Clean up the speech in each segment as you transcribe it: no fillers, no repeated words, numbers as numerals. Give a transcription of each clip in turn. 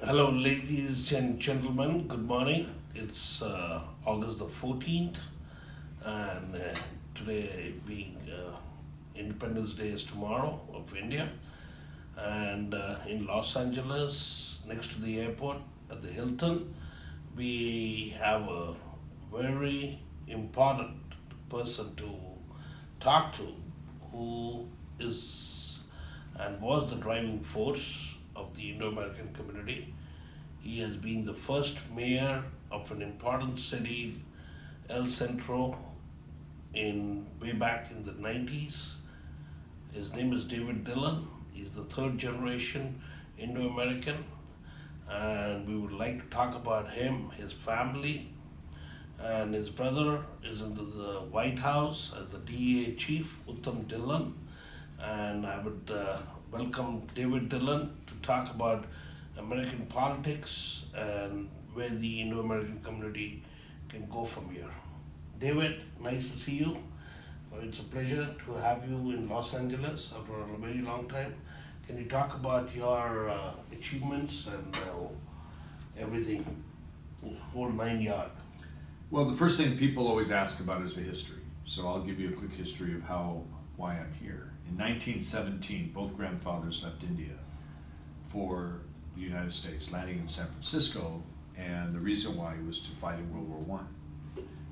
Hello, ladies and gentlemen. Good morning. It's August the 14th, and today being Independence Day is tomorrow of India. And in Los Angeles, next to the airport at the Hilton, we have a very important person to talk to who is and was the driving force of the Indo American community. He has been the first mayor of an important city, El Centro, in way back in the 90s. His name is David Dillon. He's the third generation Indo American, and we would like to talk about him, his family, and his brother is in the White House as the DEA chief, Uttam Dillon. And I would welcome David Dillon to talk about American politics and where the Indo American community can go from here. David, nice to see you. It's a pleasure to have you in Los Angeles after a very long time. Can you talk about your achievements and everything, whole 9 yard? Well, the first thing people always ask about is the history. So I'll give you a quick history of why I'm here. In 1917, both grandfathers left India for the United States, landing in San Francisco, and the reason why was to fight in World War One.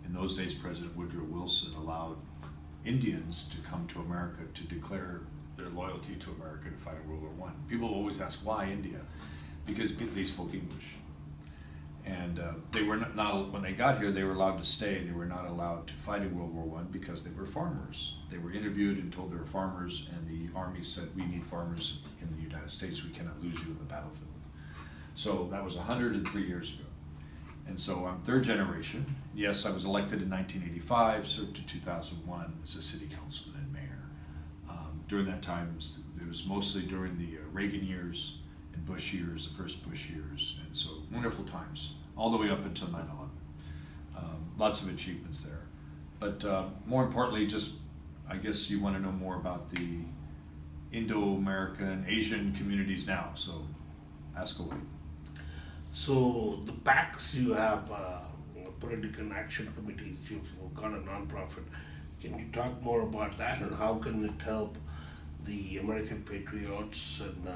In those days, President Woodrow Wilson allowed Indians to come to America to declare their loyalty to America to fight in World War One. People always ask, why India? Because they spoke English. And they were not, when they got here, they were allowed to stay. They were not allowed to fight in World War One because they were farmers. They were interviewed and told they were farmers, and the army said, we need farmers in the United States. We cannot lose you in the battlefield. So that was 103 years ago. And so I'm third generation. Yes, I was elected in 1985, served to 2001 as a city councilman and mayor. During that time, it was mostly during the Reagan years and Bush years, the first Bush years, and so wonderful times, all the way up until 9/11. Lots of achievements there. But more importantly, just, I guess you want to know more about the Indo-American, Asian communities now, so ask away. So the PACs you have, political action committees, you've got a non-profit. Can you talk more about that and how can it help the American patriots and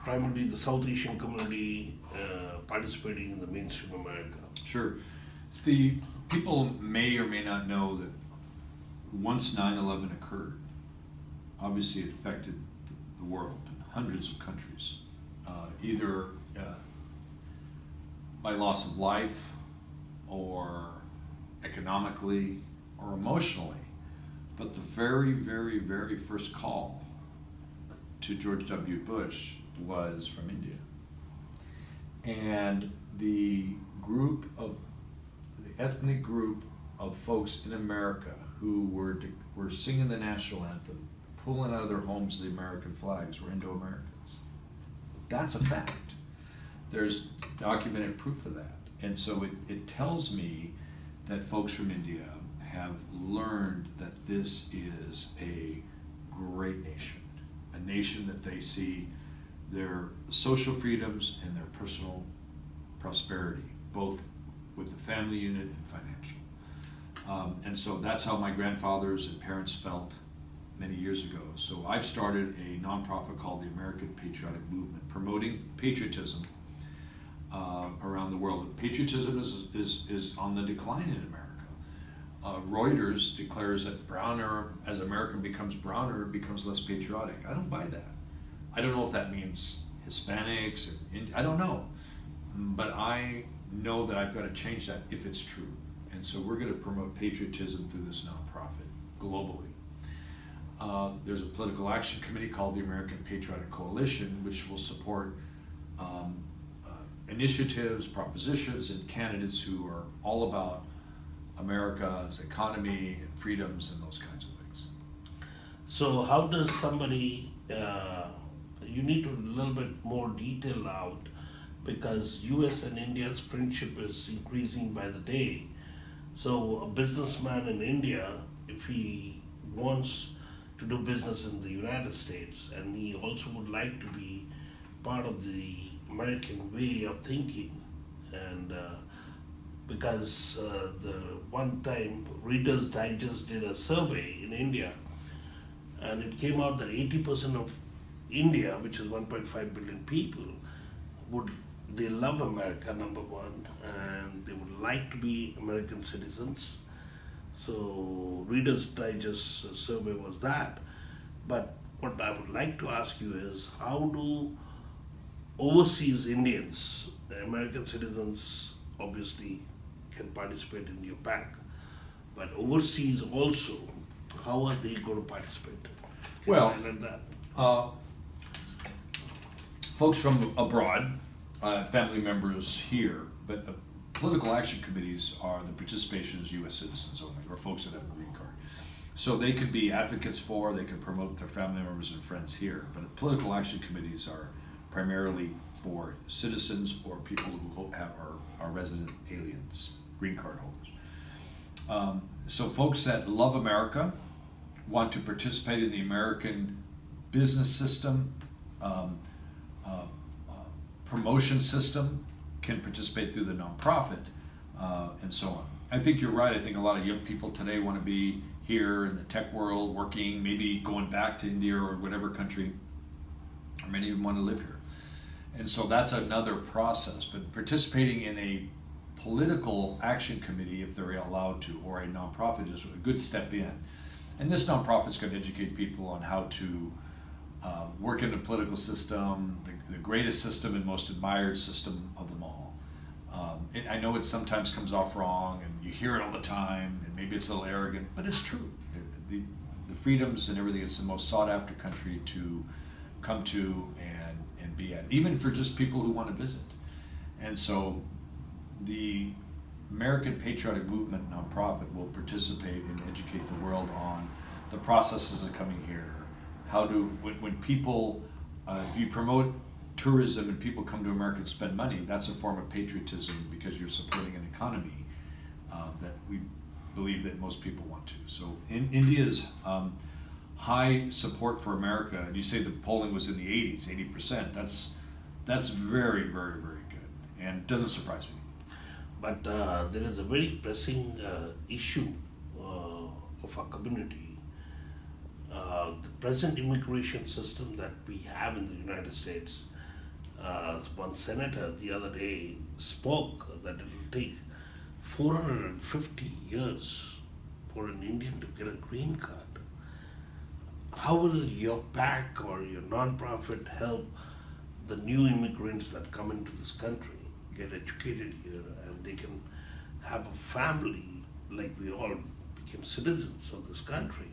primarily the South Asian community participating in the mainstream America? Sure. The people may or may not know that once 9/11 occurred, obviously it affected the world in hundreds of countries, either by loss of life or economically or emotionally. But the very, very, very first call to George W. Bush was from India. And the ethnic group of folks in America who were singing the national anthem, pulling out of their homes the American flags, were Indo-Americans. That's a fact. There's documented proof of that. And so it tells me that folks from India have learned that this is a great nation, a nation that they see their social freedoms and their personal prosperity, both with the family unit and financial. And so that's how my grandfathers and parents felt many years ago. So I've started a nonprofit called the American Patriotic Movement, promoting patriotism around the world. Patriotism is on the decline in America. Reuters declares that as America becomes browner, it becomes less patriotic. I don't buy that. I don't know if that means Hispanics, I don't know. But I know that I've got to change that if it's true. And so we're going to promote patriotism through this nonprofit globally. There's a political action committee called the American Patriotic Coalition, which will support initiatives, propositions, and candidates who are all about America's economy and freedoms and those kinds of things. So how does somebody, you need to a little bit more detail out because US and India's friendship is increasing by the day. So a businessman in India, if he wants to do business in the United States and he also would like to be part of the American way of thinking, and because the one time Reader's Digest did a survey in India, and it came out that 80% of India, which is 1.5 billion people, they love America, number one, and they would like to be American citizens. So Reader's Digest survey was that. But what I would like to ask you is, how do overseas Indians, American citizens obviously can participate in your bank, but overseas also, how are they going to participate? Can Well, I highlight that? Folks from abroad, family members here, but political action committees are the participation as U.S. citizens only, or folks that have a green card. So they could be advocates for, they can promote their family members and friends here, but political action committees are primarily for citizens or people who are resident aliens, green card holders. So folks that love America, want to participate in the American business system, promotion system, can participate through the nonprofit, and so on. I think you're right. I think a lot of young people today want to be here in the tech world, working, maybe going back to India or whatever country, or many of them want to live here. And so that's another process. But participating in a political action committee, if they're allowed to, or a nonprofit is a good step in. And this nonprofit's going to educate people on how to work in the political system, the greatest system and most admired system of them all. I know it sometimes comes off wrong, and you hear it all the time, and maybe it's a little arrogant, but it's true. The freedoms and everything, it's the most sought after country to come to and be at, even for just people who want to visit. And so the American Patriotic Movement nonprofit will participate and educate the world on the processes of coming here. How do, when people, if you promote tourism and people come to America and spend money, that's a form of patriotism because you're supporting an economy that we believe that most people want to. So in India's high support for America, and you say the polling was in the 80s, 80%, that's very, very, very good, and doesn't surprise me. But there is a very pressing issue of our community. The present immigration system that we have in the United States, one senator the other day spoke that it will take 450 years for an Indian to get a green card. How will your PAC or your non-profit help the new immigrants that come into this country get educated here and they can have a family like we all became citizens of this country?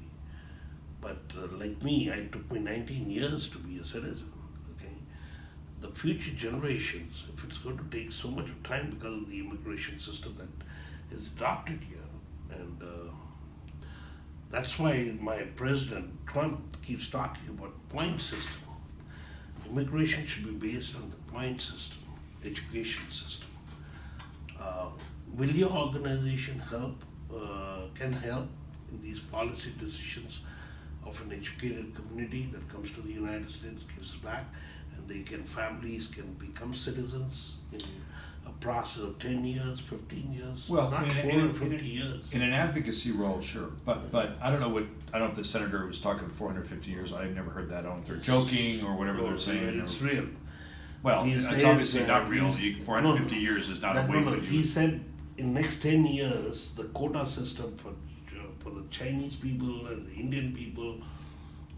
But like me, it took me 19 years to be a citizen. Okay, the future generations, if it's going to take so much of time because of the immigration system that is adopted here, and that's why my President Trump keeps talking about point system. Immigration should be based on the point system, education system. Will your organization help? Can help in these policy decisions of an educated community that comes to the United States, gives back, and families can become citizens in a process of 10 years, 15 years, Well, not 450 years. In an advocacy role, sure, but I don't know if the senator was talking 450 years. I've never heard that. I don't know if they're joking or whatever they're saying. It's real. Well, These it's days, obviously not real. 450 no, years is not a no, way no. for He you. said in next 10 years, the quota system for the Chinese people and the Indian people,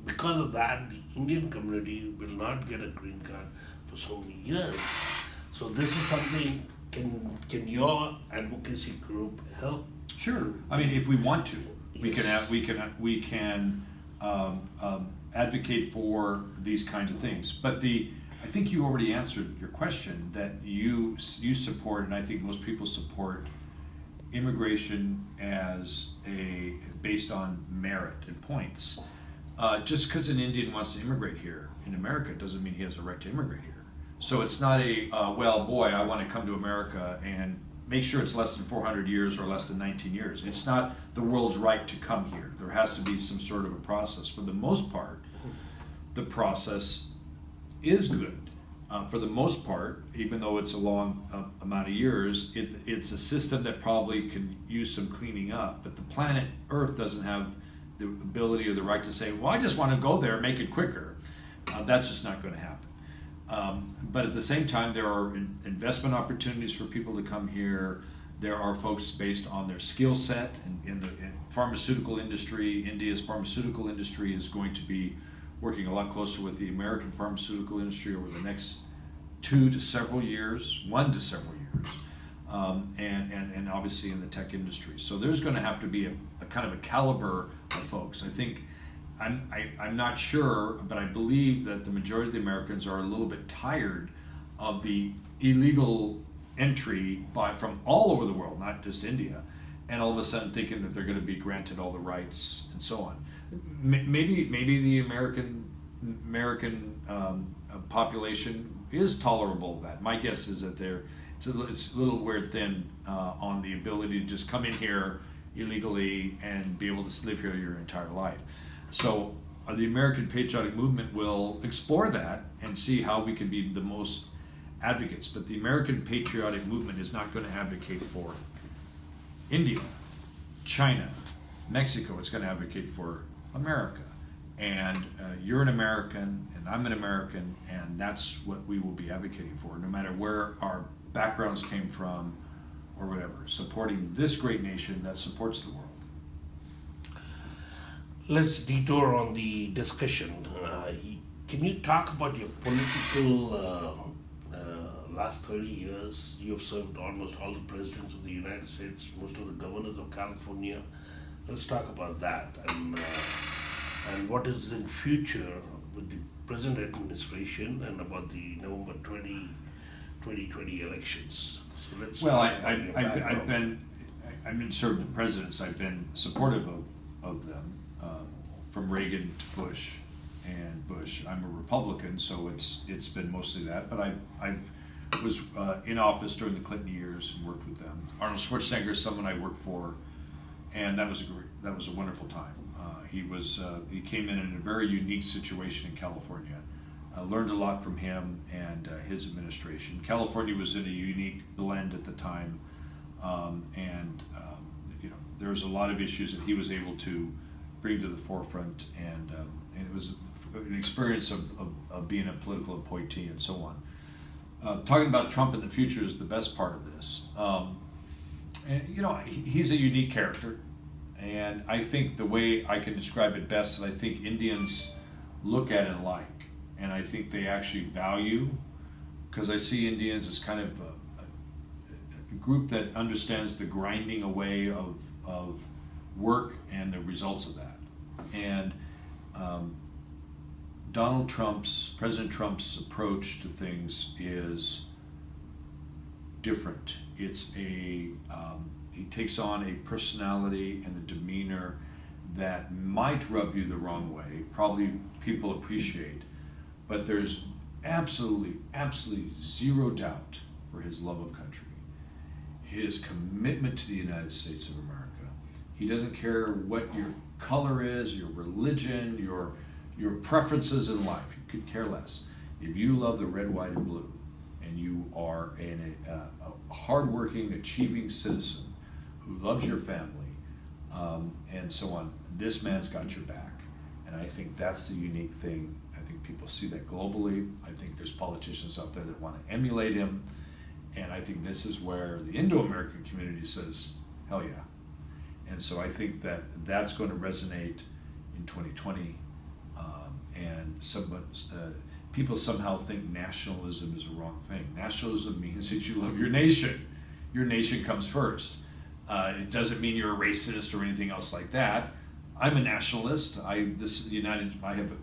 because of that, the Indian community will not get a green card for so many years. So this is something, can your advocacy group help? Sure. I mean, if we want to, Yes. we can advocate for these kinds of things. But I think you already answered your question that you support, and I think most people support immigration as based on merit and points. Just because an Indian wants to immigrate here in America doesn't mean he has a right to immigrate here. So it's not well, boy, I want to come to America and make sure it's less than 400 years or less than 19 years. It's not the world's right to come here. There has to be some sort of a process. For the most part, the process is good. For the most part, even though it's a long amount of years, it's a system that probably can use some cleaning up. But the planet Earth doesn't have the ability or the right to say, well, I just want to go there and make it quicker. That's just not going to happen. But at the same time, there are investment opportunities for people to come here. There are folks based on their skill set. In the pharmaceutical industry, India's pharmaceutical industry is going to be working a lot closer with the American pharmaceutical industry over the next 1 to several years, and obviously in the tech industry. So there's going to have to be a kind of a caliber of folks. I think, I'm not sure, but I believe that the majority of the Americans are a little bit tired of the illegal entry from all over the world, not just India, and all of a sudden thinking that they're going to be granted all the rights and so on. Maybe the American population is tolerable of that. My guess is that it's a little weird thin on the ability to just come in here illegally and be able to live here your entire life. So the American Patriotic Movement will explore that and see how we can be the most advocates. But the American Patriotic Movement is not going to advocate for India, China, Mexico. It's going to advocate for America. And you're an American, and I'm an American, and that's what we will be advocating for, no matter where our backgrounds came from or whatever, supporting this great nation that supports the world. Let's detour on the discussion. Can you talk about your political last 30 years? You've served almost all the presidents of the United States, most of the governors of California. Let's talk about that and what is in future with the present administration and about the November 2020 elections. So let's. Well, I've been serving the presidents. I've been supportive of them. From Reagan to Bush and Bush. I'm a Republican, so it's been mostly that. But I was in office during the Clinton years and worked with them. Arnold Schwarzenegger is someone I worked for, and that was a wonderful time. He came in a very unique situation in California. I learned a lot from him and his administration. California was in a unique blend at the time, and there was a lot of issues that he was able to bring to the forefront, and it was an experience of being a political appointee and so on. Talking about Trump in the future is the best part of this. And he's a unique character, and I think the way I can describe it best is I think Indians look at and like, and I think they actually value, because I see Indians as kind of a group that understands the grinding away of work and the results of that. And President Trump's approach to things is different. He takes on a personality and a demeanor that might rub you the wrong way, probably people appreciate, but there's absolutely zero doubt for his love of country, his commitment to the United States of America. He doesn't care what your color is, your religion, your preferences in life. He could care less. If you love the red, white, and blue, and you are a hardworking, achieving citizen who loves your family, and so on, this man's got your back. And I think that's the unique thing. I think people see that globally. I think there's politicians out there that want to emulate him. And I think this is where the Indo-American community says, hell yeah. And so I think that that's going to resonate in 2020. People somehow think nationalism is a wrong thing. Nationalism means that you love your nation. Your nation comes first. It doesn't mean you're a racist or anything else like that. I'm a nationalist. I have an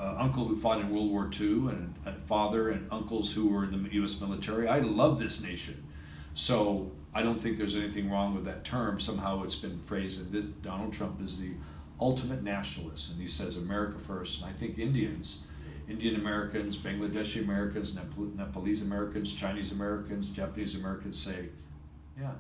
uncle who fought in World War II, and a father and uncles who were in the U.S. military. I love this nation. So I don't think there's anything wrong with that term. Somehow it's been phrased that Donald Trump is the ultimate nationalist, and he says America first. And I think Indian Americans, Bangladeshi Americans, Nepalese Americans, Chinese Americans, Japanese Americans say, yeah,